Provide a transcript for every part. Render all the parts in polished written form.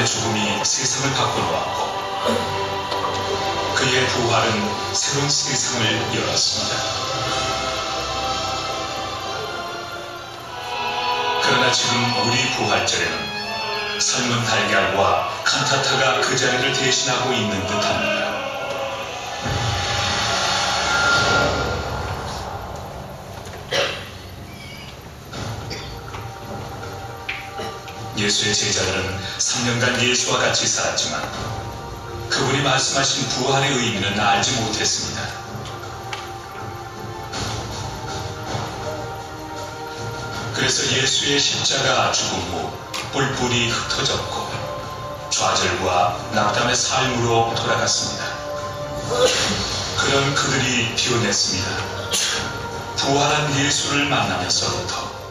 사람의 죽음이 세상을 바꿔놓았고 그의 부활은 새로운 세상을 열었습니다. 그러나 지금 우리 부활절에는 삶은 달걀과 칸타타가 그 자리를 대신하고 있는 듯합니다. 예수의 제자들은 3년간 예수와 같이 살았지만 그분이 말씀하신 부활의 의미는 알지 못했습니다. 그래서 예수의 십자가 죽음 후 뿔뿔이 흩어졌고 좌절과 낙담의 삶으로 돌아갔습니다. 그런 그들이 비워냈습니다. 부활한 예수를 만나면서부터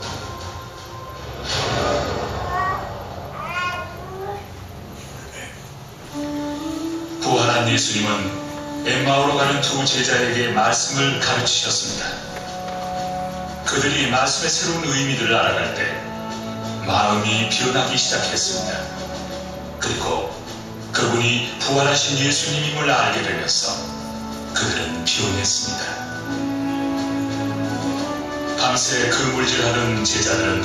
부활한 예수님은 엠마오로 가는 두 제자에게 말씀을 가르치셨습니다. 그들이 말씀의 새로운 의미들을 알아갈 때 마음이 비어나기 시작했습니다. 그리고 그분이 부활하신 예수님임을 알게 되면서 그들은 비워냈습니다. 밤새 그물질하는 제자들은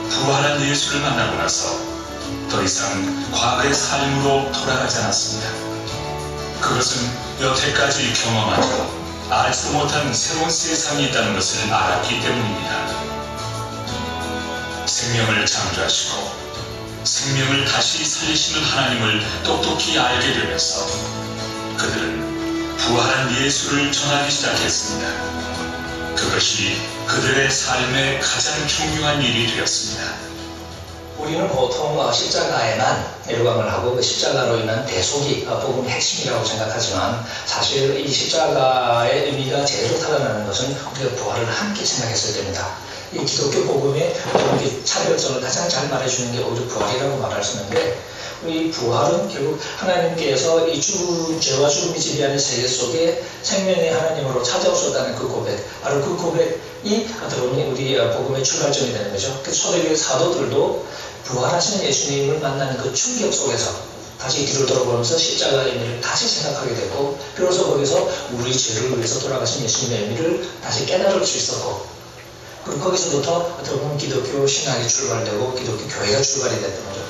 부활한 예수를 만나고 나서 더 이상 과거의 삶으로 돌아가지 않았습니다. 그것은 여태까지 경험하고 알지도 못한 새로운 세상이 있다는 것을 알았기 때문입니다. 생명을 창조하시고 생명을 다시 살리시는 하나님을 똑똑히 알게 되면서 그들은 부활한 예수를 전하기 시작했습니다. 그것이 그들의 삶의 가장 중요한 일이 되었습니다. 우리는 보통 십자가에만 열광을 하고 그 십자가로 인한 대속이 복음의 핵심이라고 생각하지만 사실 이 십자가의 의미가 제대로 타당하는 것은 우리가 부활을 함께 생각했어야 됩니다. 이 기독교 복음의 차별점을 가장 잘 말해주는 게 오히려 부활이라고 말할 수 있는데 이 부활은 결국 하나님께서 이 죄와 죽음이 지배하는 세계 속에 생명의 하나님으로 찾아오셨다는 그 고백, 바로 그 고백이 어떻게 보면 우리 복음의 출발점이 되는 거죠. 그 초대교회 사도들도 부활하신 예수님을 만나는 그 충격 속에서 다시 뒤를 돌아보면서 십자가의 의미를 다시 생각하게 됐고 비로소 거기서 우리 죄를 위해서 돌아가신 예수님의 의미를 다시 깨달을 수 있었고 그럼 거기서부터 어떻게 보면 기독교 신학이 출발되고 기독교 교회가 출발이 됐던 거죠.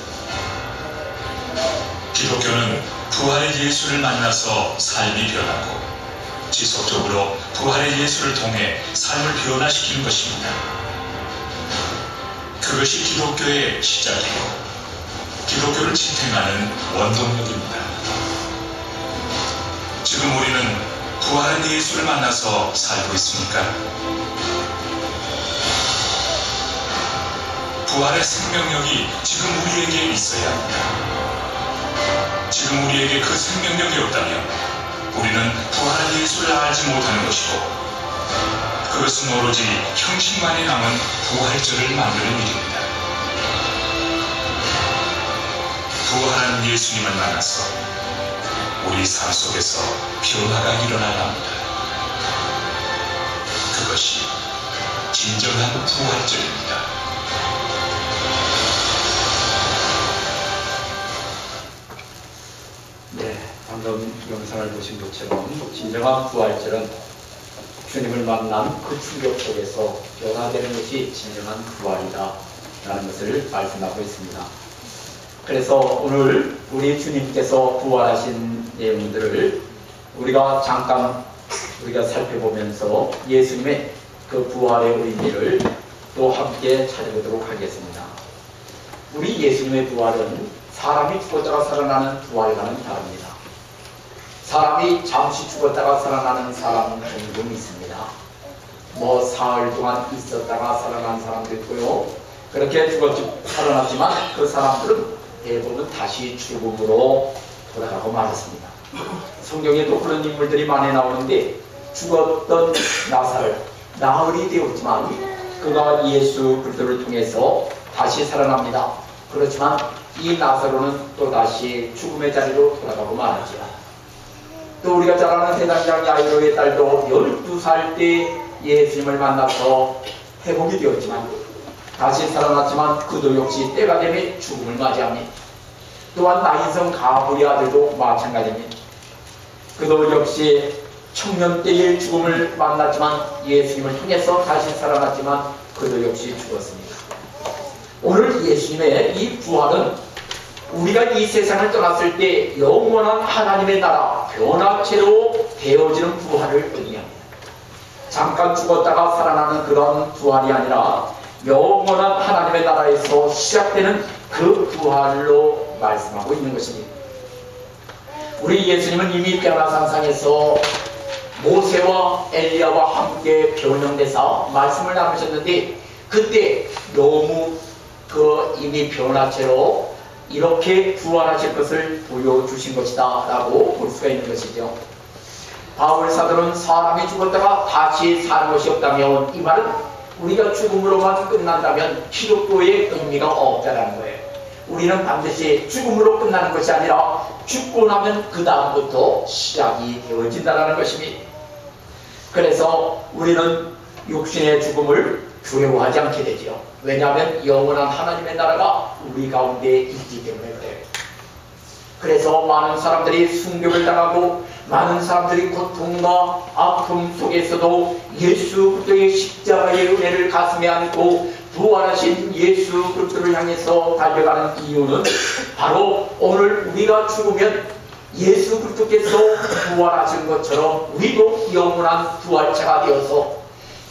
기독교는 부활의 예수를 만나서 삶이 변하고 지속적으로 부활의 예수를 통해 삶을 변화시키는 것입니다. 그것이 기독교의 시작이고 기독교를 지탱하는 원동력입니다. 지금 우리는 부활한 예수를 만나서 살고 있습니까? 부활의 생명력이 지금 우리에게 있어야 합니다. 지금 우리에게 그 생명력이 없다면 우리는 부활한 예수를 알지 못하는 것이고 그것은 오로지 형식만이 남은 부활절을 만드는 일입니다. 부활한 예수님을 만나서 우리 삶 속에서 변화가 일어나야 합니다. 그것이 진정한 부활절입니다. 네, 방금 영상을 보신 것처럼 진정한 부활절은 주님을 만난 그 충격 속에서 변화되는 것이 진정한 부활이다 라는 것을 말씀하고 있습니다. 그래서 오늘 우리 주님께서 부활하신 내용들을 우리가 잠깐 살펴보면서 예수님의 그 부활의 의미를 또 함께 찾아보도록 하겠습니다. 우리 예수님의 부활은 사람이 죽었다가 살아나는 부활과는 다릅니다. 사람이 잠시 죽었다가 살아나는 사람은 종종 있습니다. 사흘 동안 있었다가 살아난 사람도 있고요. 그렇게 살아났지만 그 사람들은 대부분 다시 죽음으로 돌아가고 말았습니다. 성경에도 그런 인물들이 많이 나오는데 죽었던 나사로 나흘이 되었지만 그가 예수 그리스도를 통해서 다시 살아납니다. 그렇지만 이 나사로는 또 다시 죽음의 자리로 돌아가고 말았죠. 또 우리가 잘 아는 대장장 야이로의 딸도 12살 때 예수님을 만나서 회복이 되었지만 다시 살아났지만 그도 역시 때가 되면 죽음을 맞이합니다. 또한 나인성 가브리 아들도 마찬가지입니다. 그도 역시 청년 때의 죽음을 만났지만 예수님을 통해서 다시 살아났지만 그도 역시 죽었습니다. 오늘 예수님의 이 부활은 우리가 이 세상을 떠났을 때 영원한 하나님의 나라 변화체로 되어지는 부활을 의미합니다. 잠깐 죽었다가 살아나는 그런 부활이 아니라 영원한 하나님의 나라에서 시작되는 그 부활로 말씀하고 있는 것입니다. 우리 예수님은 이미 변화산상에서 모세와 엘리야와 함께 변형돼서 말씀을 나누셨는데 그때 너무 이미 변화체로 이렇게 부활하실 것을 보여주신 것이다 라고 볼 수가 있는 것이죠. 바울 사도는 사람이 죽었다가 다시 사는 것이 없다면 이 말은 우리가 죽음으로만 끝난다면 기독교의 의미가 없다는 거예요. 우리는 반드시 죽음으로 끝나는 것이 아니라 죽고 나면 그 다음부터 시작이 되어진다는 것입니다. 그래서 우리는 육신의 죽음을 두려워하지 않게 되죠. 왜냐하면 영원한 하나님의 나라가 우리 가운데 있기 때문에 그래요. 그래서 많은 사람들이 순교를 당하고 많은 사람들이 고통과 아픔 속에서도 예수 그리스도의 십자가의 은혜를 가슴에 안고 부활하신 예수 그리스도를 향해서 달려가는 이유는 바로 오늘 우리가 죽으면 예수 그리스도께서 부활하신 것처럼 우리도 영원한 부활체가 되어서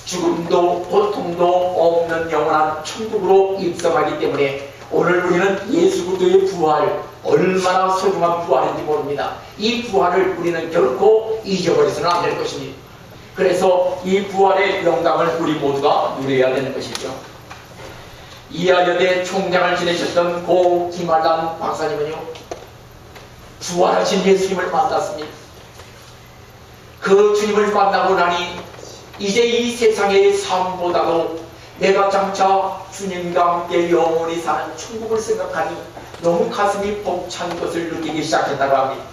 죽음도 고통도 없는 영원한 천국으로 입성하기 때문에 오늘 우리는 예수 그리스도의 부활 얼마나 소중한 부활인지 모릅니다. 이 부활을 우리는 결코 잊어버려서는 안 될 것입니다. 그래서 이 부활의 영광을 우리 모두가 누려야 되는 것이죠. 이하여대 총장을 지내셨던 고 김한란 박사님은요, 부활하신 예수님을 만났습니다. 그 주님을 만나고 나니 이제 이 세상의 삶보다도 내가 장차 주님과 함께 영원히 사는 천국을 생각하니 너무 가슴이 벅찬 것을 느끼기 시작했다고 합니다.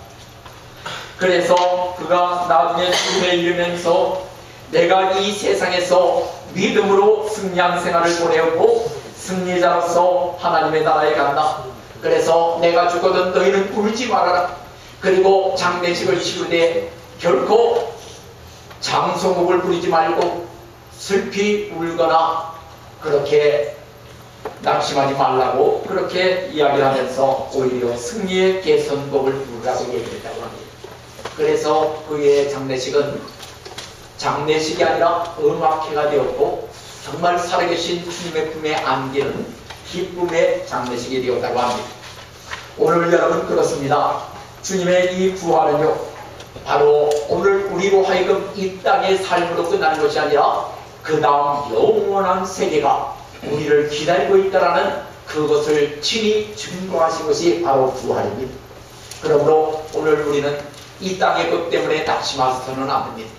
그래서 그가 나중에 죽음에 이르면서 내가 이 세상에서 믿음으로 승리한 생활을 보내었고 승리자로서 하나님의 나라에 간다. 그래서 내가 죽거든 너희는 울지 말아라. 그리고 장례식을 치르되 결코 장송곡을 부리지 말고 슬피 울거나 그렇게 낙심하지 말라고 그렇게 이야기를 하면서 오히려 승리의 개선곡을 부르라고 얘기했다고 합니다. 그래서 그의 장례식은 장례식이 아니라 음악회가 되었고 정말 살아계신 주님의 품에 안기는 기쁨의 장례식이 되었다고 합니다. 오늘 여러분 그렇습니다. 주님의 이 부활은요, 바로 오늘 우리로 하여금 이 땅의 삶으로 끝나는 것이 아니라 그 다음 영원한 세계가 우리를 기다리고 있다라는 그것을 친히 증거하신 것이 바로 부활입니다. 그러므로 오늘 우리는 이 땅의 것 때문에 낙심해서는 안 됩니다.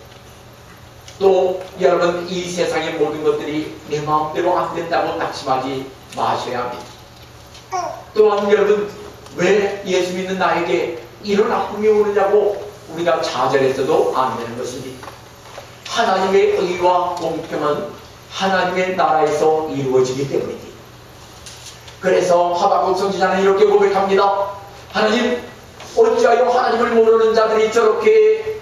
또 여러분 이 세상의 모든 것들이 내 마음대로 안 된다고 낙심하지 마셔야 합니다. 또한 여러분 왜 예수 믿는 나에게 이런 아픔이 오느냐고 우리가 좌절해서도 안 되는 것입니다. 하나님의 의와 공평은 하나님의 나라에서 이루어지기 때문입니다. 그래서 하박국 선지자는 이렇게 고백합니다. 하나님, 어찌하여 하나님을 모르는 자들이 저렇게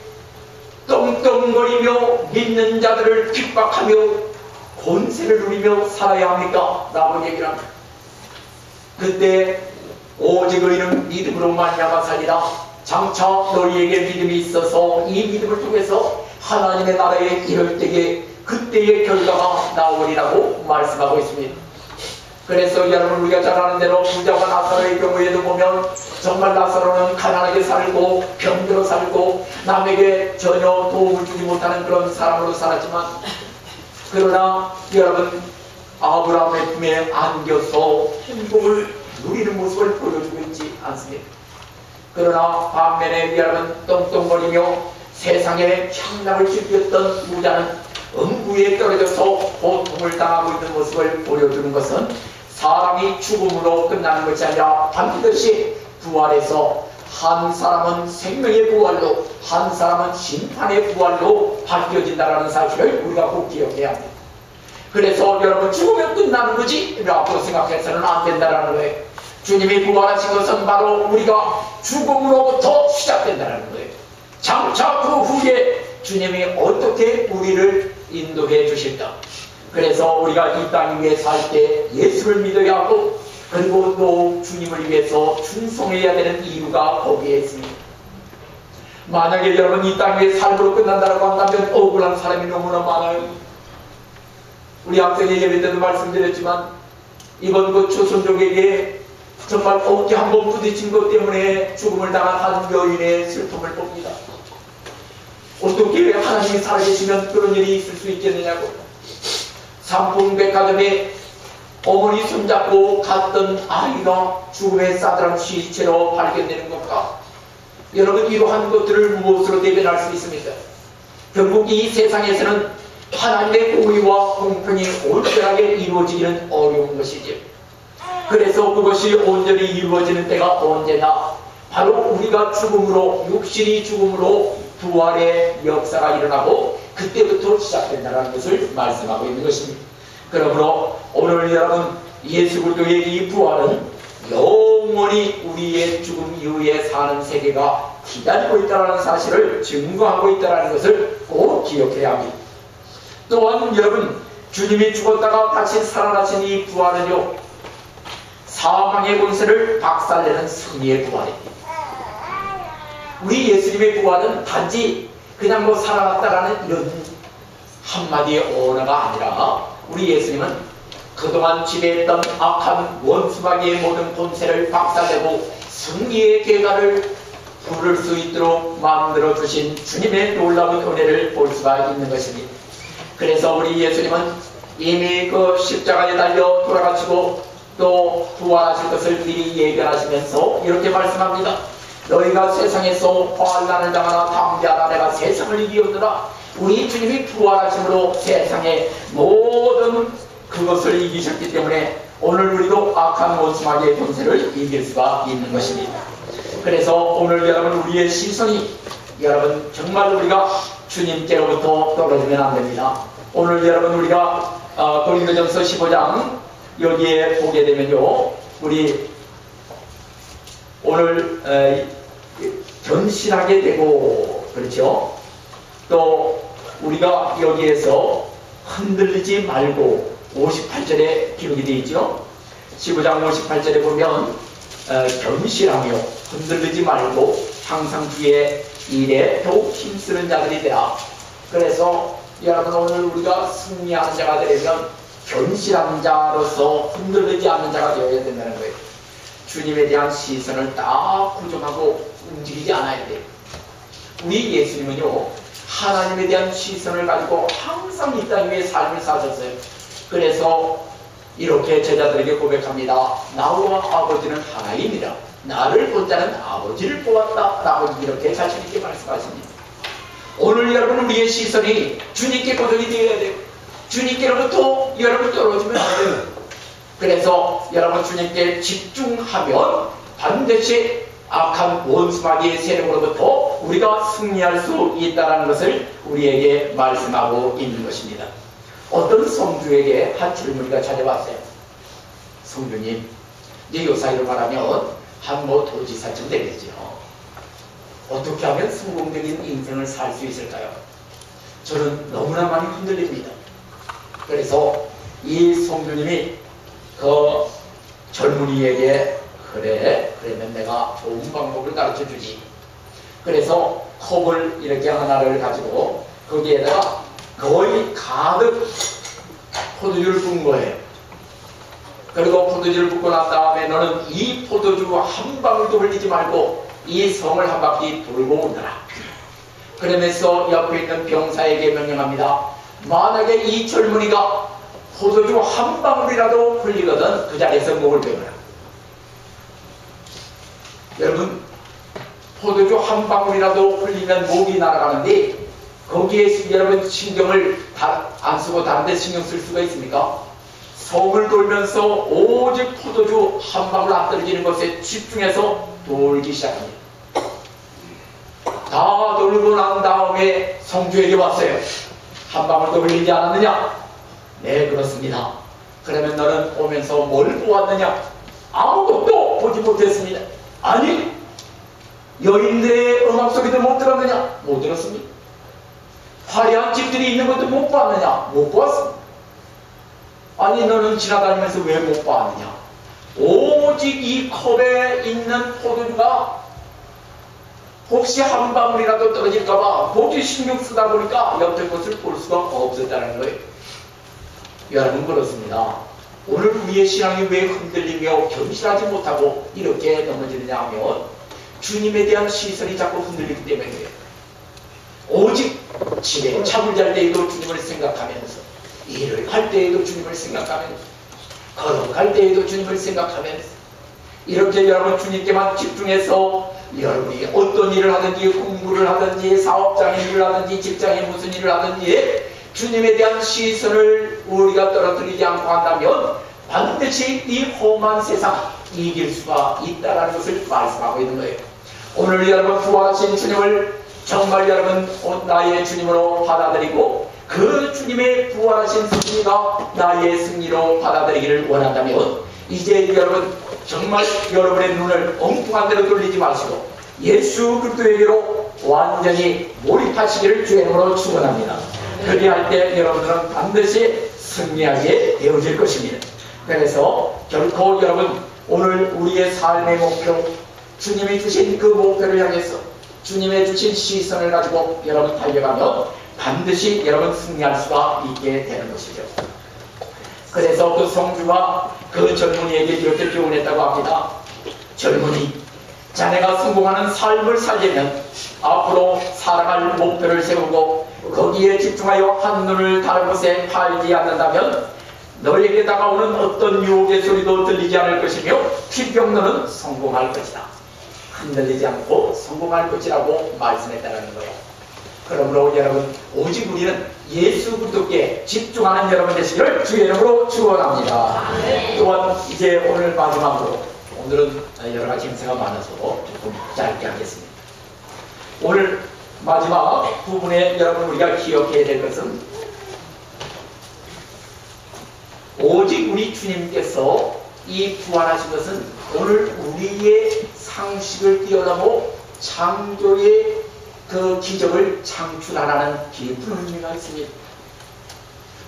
떵떵거리며 믿는 자들을 핍박하며 권세를 누리며 살아야 합니까? 라고 얘기를 합니다. 그때 오직 의인은 믿음으로 말미암아 살리라. 장차 너희에게 믿음이 있어서 이 믿음을 통해서 하나님의 나라에 이를 때에 그때의 결과가 나오리라고 말씀하고 있습니다. 그래서 여러분 우리가 잘 아는 대로 부자와 나사로의 경우에도 보면 정말 나사로는 가난하게 살고 병들어 살고 남에게 전혀 도움을 주지 못하는 그런 사람으로 살았지만 그러나 여러분 아브라함의 품에 안겨서 행복을 누리는 모습을 보여주고 있지 않습니까? 그러나 반면에 여러분 떵떵거리며 세상에 향락을 즐겼던 부자는 음부에 떨어져서 고통을 당하고 있는 모습을 보여주는 것은 사람이 죽음으로 끝나는 것이 아니라 반드시 부활해서 한 사람은 생명의 부활로 한 사람은 심판의 부활로 바뀌어진다는 사실을 우리가 꼭 기억해야 합니다. 그래서 여러분 죽으면 끝나는 거지 라고 생각해서는 안 된다는 거예요. 주님이 부활하신 것은 바로 우리가 죽음으로부터 시작된다는 거예요. 장차 그 후에 주님이 어떻게 우리를 인도해 주실까? 그래서 우리가 이 땅 위에 살 때 예수를 믿어야 하고, 그리고 또 주님을 위해서 충성해야 되는 이유가 거기에 있습니다. 만약에 여러분 이 땅 위에 삶으로 끝난다고 한다면 억울한 사람이 너무나 많아요. 우리 앞전에 예배 때도 말씀드렸지만, 이번 그 조선족에게 정말 어깨 한 번 부딪힌 것 때문에 죽음을 당한 한 여인의 슬픔을 봅니다. 어떻게 하나님이 살아계시면 그런 일이 있을 수 있겠느냐고. 삼풍백화점에 어머니 손잡고 갔던 아이가 죽음의 싸늘한 시체로 발견되는 것과, 여러분 이러한 것들을 무엇으로 대변할 수 있습니까? 결국 이 세상에서는 하나님의 공의와 공평이 온전하게 이루어지기는 어려운 것이지요. 그래서 그것이 온전히 이루어지는 때가 언제나 바로 우리가 죽음으로, 육신이 죽음으로 부활의 역사가 일어나고 그때부터 시작된다는 것을 말씀하고 있는 것입니다. 그러므로 오늘 여러분 예수 그리스도의 이 부활은 영원히 우리의 죽음 이후에 사는 세계가 기다리고 있다는 사실을 증거하고 있다는 것을 꼭 기억해야 합니다. 또한 여러분, 주님이 죽었다가 다시 살아나신 이 부활은요, 사망의 권세를 박살내는 승리의 부활입니다. 우리 예수님의 부활은 단지 그냥 뭐 살아났다라는 이런 한마디의 언어가 아니라, 우리 예수님은 그동안 지배했던 악한 원수마귀의 모든 권세를 박살내고 승리의 계가를 부를 수 있도록 만들어주신 주님의 놀라운 은혜를 볼 수가 있는 것입니다. 그래서 우리 예수님은 이미 그 십자가에 달려 돌아가시고 또 부활하실 것을 미리 예견하시면서 이렇게 말씀합니다. 너희가 세상에서 환난을 당하나 담대하라. 내가 세상을 이기었노라. 우리 주님이 부활하심으로 세상의 모든 그것을 이기셨기 때문에 오늘 우리도 악한 원수마귀의 권세를 이길 수가 있는 것입니다. 그래서 오늘 여러분 우리의 시선이, 여러분 정말 우리가 주님께로부터 떨어지면 안 됩니다. 오늘 여러분 우리가 고린도전서 15장 여기에 보게 되면요, 우리 오늘 견실하게 되고, 그렇죠? 또 우리가 여기에서 흔들리지 말고 58절에 기록이 되어 있죠. 15장 58절에 보면 견실하며 흔들리지 말고 항상 주의 일에 더욱 힘쓰는 자들이 되라. 그래서 여러분 오늘 우리가 승리하는 자가 되려면 견실한 자로서 흔들리지 않는 자가 되어야 된다는 거예요. 주님에 대한 시선을 딱 고정하고 움직이지 않아야 돼요. 우리 예수님은요, 하나님에 대한 시선을 가지고 항상 이 땅 위에 삶을 사셨어요. 그래서 이렇게 제자들에게 고백합니다. 나와 아버지는 하나입니다. 나를 본 자는 아버지를 보았다. 라고 이렇게 자신 있게 말씀하십니다. 오늘 여러분 우리의 시선이 주님께 고정이 되어야 돼요. 주님께로부터 여러분 떨어지면 안 돼요. 그래서 여러분 주님께 집중하면 반드시 악한 원수마귀의 세력으로부터 우리가 승리할 수 있다는 것을 우리에게 말씀하고 있는 것입니다. 어떤 성주에게 한 젊은이가 찾아왔어요. 성주님, 이제 요 사이로 말하면 한 도지사쯤 되겠죠. 어떻게 하면 성공적인 인생을 살 수 있을까요? 저는 너무나 많이 흔들립니다. 그래서 이 성주님이 그 젊은이에게 그러면 내가 좋은 방법을 가르쳐 주지. 그래서 컵을 이렇게 하나를 가지고 거기에다가 거의 가득 포도주를 붓은 거예요. 그리고 포도주를 붓고 난 다음에 너는 이 포도주 한 방울도 흘리지 말고 이 성을 한 바퀴 돌고 오너라. 그러면서 옆에 있는 병사에게 명령합니다. 만약에 이 젊은이가 포도주 한 방울이라도 흘리거든 그 자리에서 목을 베어라. 여러분, 포도주 한 방울이라도 흘리면 목이 날아가는데 거기에 여러분 신경을 안 쓰고 다른 데 신경 쓸 수가 있습니까? 성을 돌면서 오직 포도주 한 방울 안 떨어지는 것에 집중해서 돌기 시작합니다. 다 돌고 난 다음에 성주에게 왔어요. 한 방울도 흘리지 않았느냐? 네, 그렇습니다. 그러면 너는 오면서 뭘 보았느냐? 아무것도 보고 보지 못했습니다. 아니, 여인들의 음악 소리도 못 들었느냐? 못 들었습니다. 화려한 집들이 있는 것도 못 봤느냐? 못 봤습니다. 아니, 너는 지나다니면서 왜 못 봤느냐? 오직 이 컵에 있는 포도주가 혹시 한 방울이라도 떨어질까봐 혹시 신경 쓰다 보니까 옆에 것을 볼 수가 없었다는 거예요. 여러분, 그렇습니다. 오늘 우리의 신앙이 왜 흔들리며 견실하지 못하고 이렇게 넘어지느냐 하면 주님에 대한 시선이 자꾸 흔들리기 때문이에요. 오직 집에 잠을 잘 때에도 주님을 생각하면서, 일을 할 때에도 주님을 생각하면서, 걸어갈 때에도 주님을 생각하면서, 이렇게 여러분 주님께만 집중해서 여러분이 어떤 일을 하든지, 공부를 하든지, 사업장의 일을 하든지, 직장에 무슨 일을 하든지 주님에 대한 시선을 우리가 떨어뜨리지 않고 한다면 반드시 이 험한 세상 이길 수가 있다는 것을 말씀하고 있는 거예요. 오늘 여러분 부활하신 주님을 정말 여러분 나의 주님으로 받아들이고 그 주님의 부활하신 승리가 나의 승리로 받아들이기를 원한다면 이제 여러분 정말 여러분의 눈을 엉뚱한 데로 돌리지 마시고 예수 그리스도에게로 완전히 몰입하시기를 주의 이름으로 축원합니다. 그리할 때 여러분들은 반드시 승리하게 되어질 것입니다. 그래서 결코 여러분 오늘 우리의 삶의 목표, 주님이 주신 그 목표를 향해서 주님의 주신 시선을 가지고 여러분 달려가면 반드시 여러분 승리할 수가 있게 되는 것이죠. 그래서 그 성주가 그 젊은이에게 이렇게 교훈했다고 합니다. 젊은이, 자네가 성공하는 삶을 살려면 앞으로 살아갈 목표를 세우고 거기에 집중하여 한눈을 다른 곳에 팔지 않는다면 너에게 다가오는 어떤 유혹의 소리도 들리지 않을 것이며 필경너는 성공할 것이다. 흔들리지 않고 성공할 것이라고 말씀했다는 거예요. 그러므로 여러분 오직 우리는 예수 그리스도께 집중하는 여러분 되시기를 주의 이름으로 축원합니다. 또한 이제 오늘 마지막으로, 오늘은 여러 가지 행사가 많아서 조금 짧게 하겠습니다. 오늘 마지막 부분에 여러분 우리가 기억해야 될 것은 오직 우리 주님께서 이 부활하신 것은 오늘 우리의 상식을 뛰어넘어 창조의 그 기적을 창출하라는 깊은 의미가 있습니다.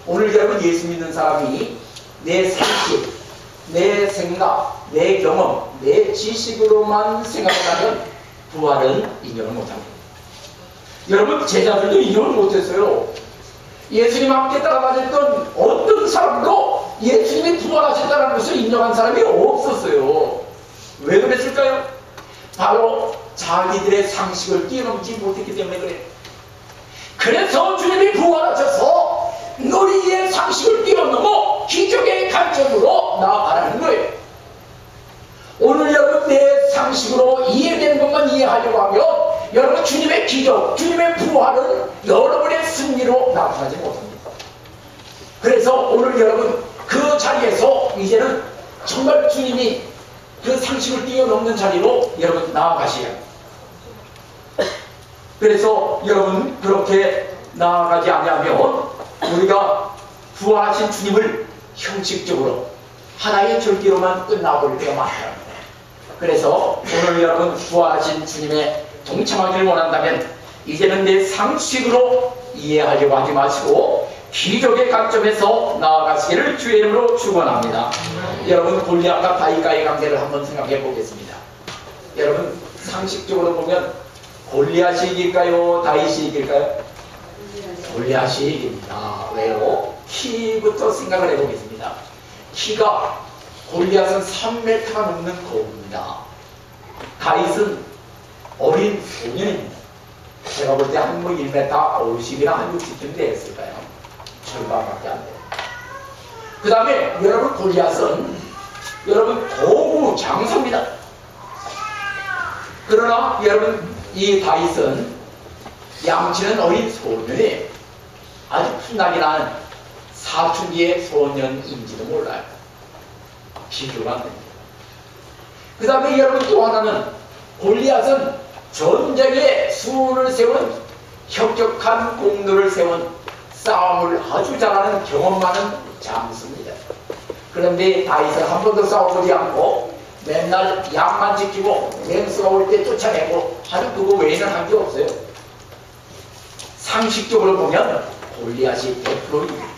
오늘 여러분 예수 믿는 사람이 내 상식, 내 생각, 내 경험, 내 지식으로만 생각하면 부활은 인정을 못합니다. 여러분 제자들도 인정을 못했어요. 예수님 함께 따라다녔던 어떤 사람도 예수님이 부활하셨다는 것을 인정한 사람이 없었어요. 왜 그랬을까요? 바로 자기들의 상식을 뛰어넘지 못했기 때문에 그래요. 그래서 주님이 부활하셔서 너희의 상식을 뛰어넘어 기적의 관점으로 나아가라는 거예요. 오늘 여러분 내 상식으로 이해되는 것만 이해하려고 하면 여러분 주님의 기적, 주님의 부활은 여러분의 승리로 나타나지 못합니다. 그래서 오늘 여러분 그 자리에서 이제는 정말 주님이 그 상식을 뛰어넘는 자리로 여러분 나아가셔야 합니다. 그래서 여러분 그렇게 나아가지 않으면 우리가 부활하신 주님을 형식적으로 하나의 절기로만 끝나버릴 때가 많습니다. 그래서 오늘 여러분 부활하신 주님의 동참하기를 원한다면 이제는 내 상식으로 이해하려고 하지 마시고 기적의 관점에서 나아가시기를 주의 이름으로 축원합니다. 여러분 골리앗과 다윗과의 관계를 한번 생각해 보겠습니다. 여러분 상식적으로 보면 골리앗이 이길까요? 다윗이 이길까요? 골리앗이 이깁니다. 왜요? 키부터 생각을 해보겠습니다. 키가 골리앗은 3m가 넘는 거울입니다. 다윗은 어린 소년입니다. 제가 볼 때 한 1m 50이나 한 60쯤 됐을까요? 절반밖에 안 돼요. 그 다음에 여러분 골리앗은 여러분 도구 장사입니다. 그러나 여러분 이 다윗은 양치는 어린 소년이에요. 아주 풋나게 난 사춘기의 소년인지도 몰라요. 비교가 안 됩니다. 그 다음에 여러분 또 하나는 골리앗은 전쟁에 수를 세운 혁혁한 공로를 세운 싸움을 아주 잘하는 경험 많은 장수입니다. 그런데 다윗은 한 번도 싸워보지 않고 맨날 약만 지키고 맹수가 올 때 쫓아내고 하는 그거 외에는 한 게 없어요. 상식적으로 보면 골리앗이 100% 이깁니다.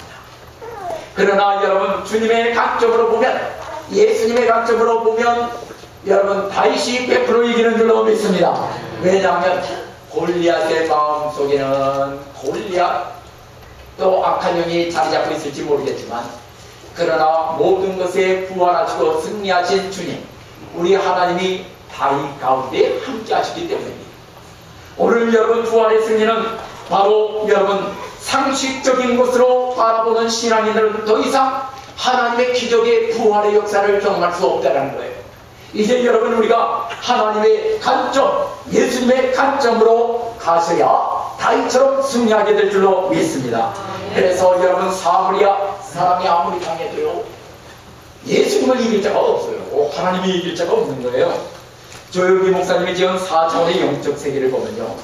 그러나 여러분 주님의 관점으로 보면, 예수님의 관점으로 보면 여러분 다윗이 100% 이기는 줄로 믿습니다. 왜냐하면 골리앗의 마음속에는 골리앗 또 악한 영이 자리 잡고 있을지 모르겠지만, 그러나 모든 것에 부활하시고 승리하신 주님, 우리 하나님이 다윗 가운데 함께 하시기 때문입니다. 오늘 여러분 부활의 승리는 바로 여러분 상식적인 것으로 바라보는 신앙인들은 더 이상 하나님의 기적의 부활의 역사를 경험할 수 없다는 거예요. 이제 여러분 우리가 하나님의 관점, 예수님의 관점으로 가셔야 다윗처럼 승리하게 될 줄로 믿습니다. 그래서 여러분 사무리아 사람이 아무리 강해도요 예수님을 이길 자가 없어요. 하나님이 이길 자가 없는 거예요. 조영기 목사님이 지은 4차원의 영적 세계를 보면요,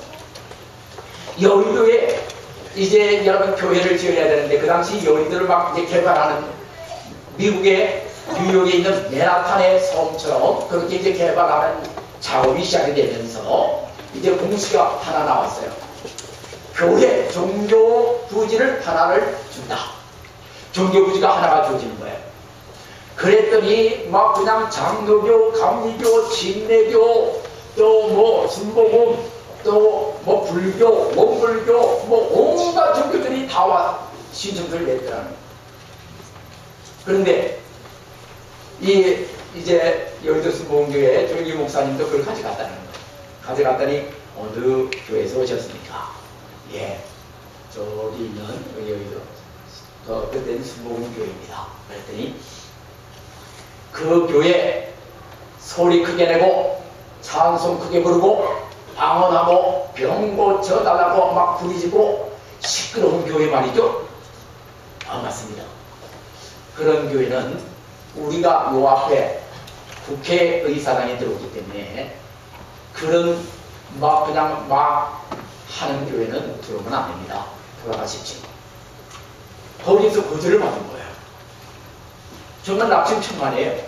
여의도에 이제 여러분 교회를 지어야 되는데, 그 당시 여의도를 막 이제 개발하는, 미국의 뉴욕에 있는 맨하탄의 섬처럼 그렇게 이제 개발하는 작업이 시작이 되면서 이제 공시가 하나 나왔어요. 교회 종교 부지를 하나를 준다. 종교 부지가 하나가 주어지는 거예요. 그랬더니 막 그냥 장로교, 감리교, 진례교, 또 뭐 순복음, 또 뭐 불교, 원불교, 뭐 온갖 종교들이 다 와 신청서를 냈더라는 거예요. 그런데 이제 여의도 순복음교회 조영기 목사님도 그걸 가져갔다는 거예요. 가져갔더니 어느 교회에서 오셨습니까? 예, 저기 있는 여의도 그때는 순복음교회입니다. 그랬더니 그 교회 소리 크게 내고 찬송 크게 부르고 방언하고 병 고쳐달라고 막 부르짖고 시끄러운 교회 말이죠. 아, 맞습니다. 그런 교회는 우리가 요 앞에 국회의사당에 들어오기 때문에 그런 막 그냥 막 하는 교회는 들어오면 안 됩니다. 돌아가십시오. 거기서 거절을 받은 거예요. 정말 납치청만이에요.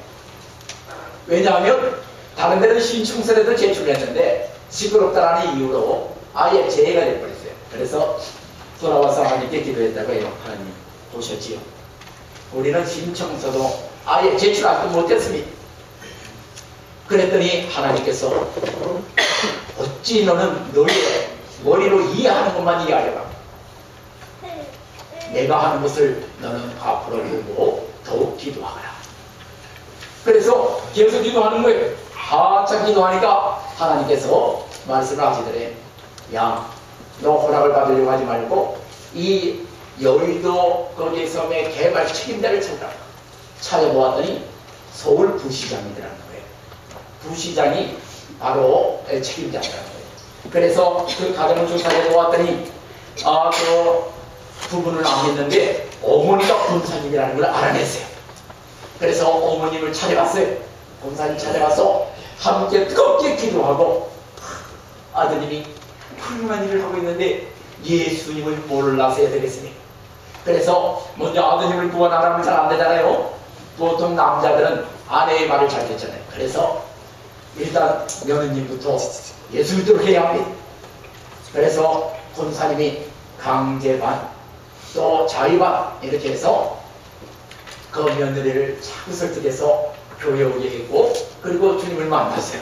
왜냐하면 다른 데는 신청서라도 제출했는데 시끄럽다라는 이유로 아예 제외가 돼버렸어요. 그래서 돌아와서 하나님께 기도했다고 해요. 하나님 보셨지요? 우리는 신청서도 아예 제출하지 못했습니다. 그랬더니 하나님께서 어찌 너는 너의 머리로 이해하는 것만 이해하려고 내가 하는 것을 너는 앞으로 보고 더욱 기도하거라. 그래서 계속 기도하는 거예요. 한참 기도하니까 하나님께서 말씀을 하시더래. 야, 너 허락을 받으려고 하지 말고 이 여의도 거기 섬의 개발 책임자를 찾아라. 찾아보았더니 서울 부시장이더라는 거예요. 부시장이 바로 책임자더라는 거예요. 그래서 그 가정을 조사해 보았더니 그 부분을 안 믿는데 어머니가 권사님이라는 걸 알아냈어요. 그래서 어머님을 찾아갔어요. 권사님 찾아가서 함께 뜨겁게 기도하고, 아드님이 훌륭한 일을 하고 있는데 예수님을 몰라서 해야 되겠으니, 그래서 먼저 아드님을 구원하라면 잘 안 되잖아요. 보통 남자들은 아내의 말을 잘 듣잖아요. 그래서 일단 며느님부터 예수 믿도록 해야 합니다. 그래서 권사님이 강제반 또 자의반 이렇게 해서 그 며느리를 자꾸 설득해서 교회에 오게 했고, 그리고 주님을 만났어요.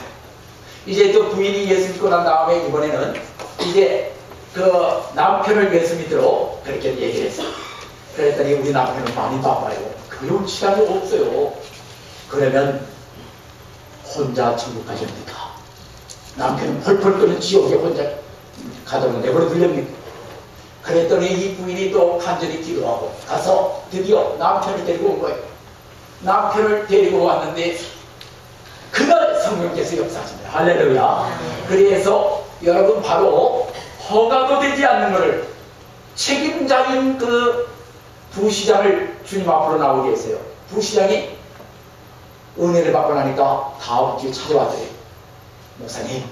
이제 또 부인이 예수 믿고 난 다음에 이번에는 이제 그 남편을 예수 믿도록 그렇게 얘기를 했어요. 그랬더니 우리 남편은 많이 바빠요. 그럴 시간이 없어요. 그러면 혼자 천국 가십니까? 남편은 펄펄 끓는 지옥에 혼자 가둬놓은 내버려 두렵니까? 그랬더니 이 부인이 또 간절히 기도하고 가서 드디어 남편을 데리고 온 거예요. 남편을 데리고 왔는데 그날 성령께서 역사하십니다. 할렐루야. 그래서 여러분 바로 허가도 되지 않는 것을 책임자인 그 부시장을 주님 앞으로 나오게 했어요. 부시장이 은혜를 받고 나니까 다음 주에 찾아왔어요. 목사님,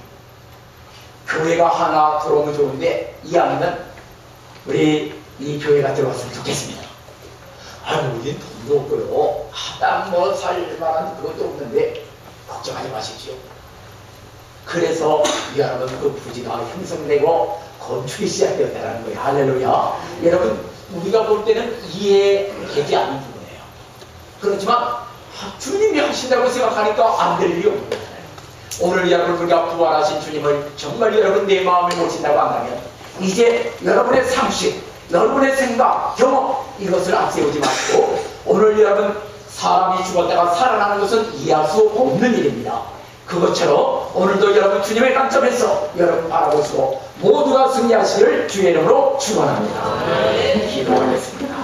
교회가 하나 들어오면 좋은데 이왕이면 우리 이 교회가 들어왔으면 좋겠습니다. 아유, 우린 돈도 없고요. 하다 뭐 살만한 그것도 없는데 걱정하지 마십시오. 그래서 여러분 그 부지가 형성되고 건축이 시작되었다는 거예요. 할렐루야. 여러분 우리가 볼 때는 이해되지 않는 부분이에요. 그렇지만 주님이 하신다고 생각하니까 안 될 일이 없는 거잖아요. 오늘 여러분 우리가 부활하신 주님을 정말 여러분 내 마음에 모신다고 한다면 이제 여러분의 상식, 여러분의 생각, 경험 이것을 앞세우지 마시고 오늘 여러분 사람이 죽었다가 살아나는 것은 이해할 수 없는 일입니다. 그것처럼 오늘도 여러분 주님의 관점에서 여러분 바라보시고 모두가 승리하시기를 주의 이름으로 축원합니다. 기도하겠습니다.